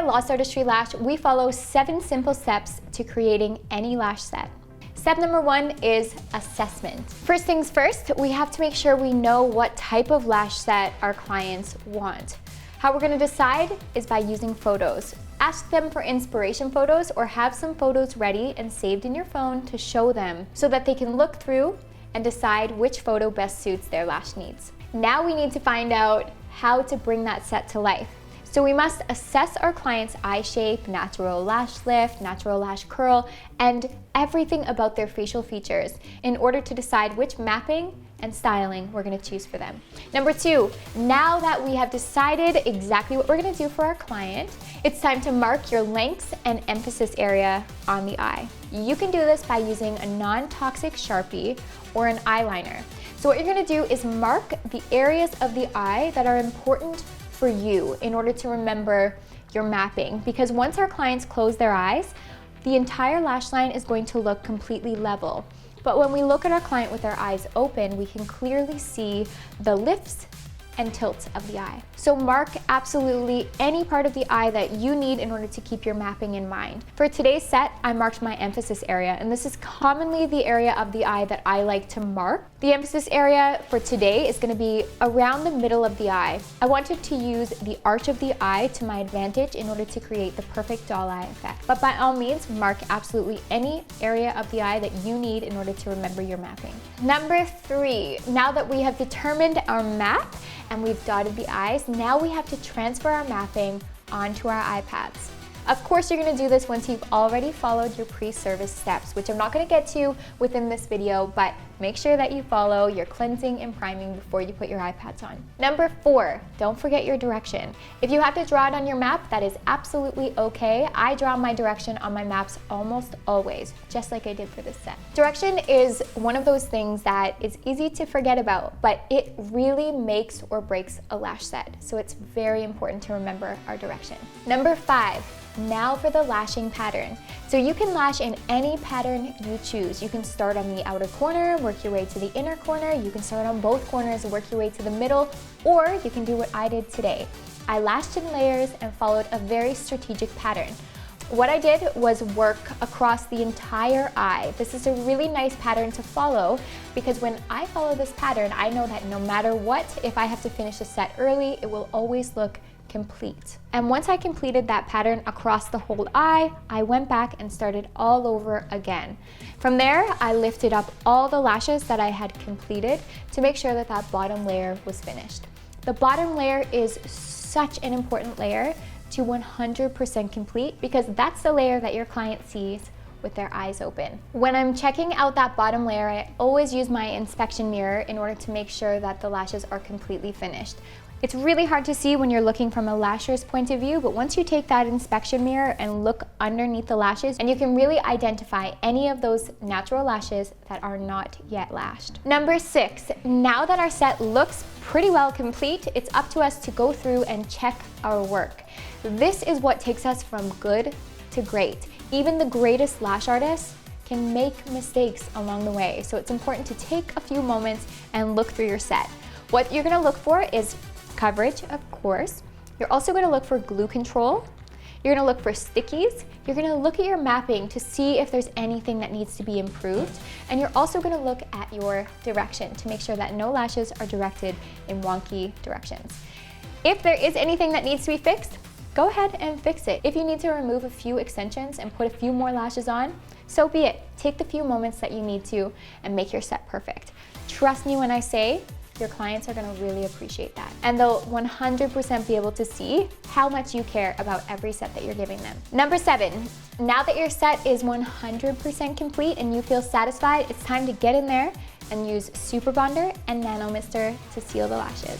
at Lost Artistry Lash, we follow 7 simple steps to creating any lash set. Step number 1 is assessment. First things first, we have to make sure we know what type of lash set our clients want. How we're going to decide is by using photos. Ask them for inspiration photos or have some photos ready and saved in your phone to show them so that they can look through and decide which photo best suits their lash needs. Now we need to find out how to bring that set to life. So we must assess our client's eye shape, natural lash lift, natural lash curl, and everything about their facial features in order to decide which mapping and styling we're going to choose for them. Number 2, now that we have decided exactly what we're going to do for our client, it's time to mark your lengths and emphasis area on the eye. You can do this by using a non-toxic Sharpie or an eyeliner. So what you're going to do is mark the areas of the eye that are important for you in order to remember your mapping, because once our clients close their eyes, the entire lash line is going to look completely level. But when we look at our client with their eyes open, we can clearly see the lifts and tilts of the eye. So mark absolutely any part of the eye that you need in order to keep your mapping in mind. For today's set, I marked my emphasis area, and this is commonly the area of the eye that I like to mark. The emphasis area for today is going to be around the middle of the eye. I wanted to use the arch of the eye to my advantage in order to create the perfect doll eye effect. But by all means, mark absolutely any area of the eye that you need in order to remember your mapping. Number 3, now that we have determined our map and we've dotted the eyes, now we have to transfer our mapping onto our eye pads. Of course, you're going to do this once you've already followed your pre-service steps, which I'm not going to get to within this video, but make sure that you follow your cleansing and priming before you put your eye pads on. Number 4, don't forget your direction. If you have to draw it on your map, that is absolutely okay. I draw my direction on my maps almost always, just like I did for this set. Direction is one of those things that is easy to forget about, but it really makes or breaks a lash set. So it's very important to remember our direction. Number 5, now for the lashing pattern. So you can lash in any pattern you choose. You can start on the outer corner, work your way to the inner corner. You can start on both corners and work your way to the middle, or you can do what I did today. I lashed in layers and followed a very strategic pattern. What I did was work across the entire eye. This is a really nice pattern to follow because when I follow this pattern, I know that no matter what, if I have to finish a set early, it will always look complete. And once I completed that pattern across the whole eye, I went back and started all over again. From there, I lifted up all the lashes that I had completed to make sure that that bottom layer was finished. The bottom layer is such an important layer to 100% complete because that's the layer that your client sees with their eyes open. When I'm checking out that bottom layer, I always use my inspection mirror in order to make sure that the lashes are completely finished. It's really hard to see when you're looking from a lasher's point of view, but once you take that inspection mirror and look underneath the lashes, and you can really identify any of those natural lashes that are not yet lashed. Number 6, now that our set looks pretty well complete, it's up to us to go through and check our work. This is what takes us from good to great. Even the greatest lash artists can make mistakes along the way, so it's important to take a few moments and look through your set. What you're gonna look for is coverage, of course. You're also going to look for glue control. You're going to look for stickies. You're going to look at your mapping to see if there's anything that needs to be improved. And you're also going to look at your direction to make sure that no lashes are directed in wonky directions. If there is anything that needs to be fixed, go ahead and fix it. If you need to remove a few extensions and put a few more lashes on, so be it. Take the few moments that you need to and make your set perfect. Trust me when I say, your clients are going to really appreciate that. And they'll 100% be able to see how much you care about every set that you're giving them. Number 7, now that your set is 100% complete and you feel satisfied, it's time to get in there and use Super Bonder and Nano Mister to seal the lashes.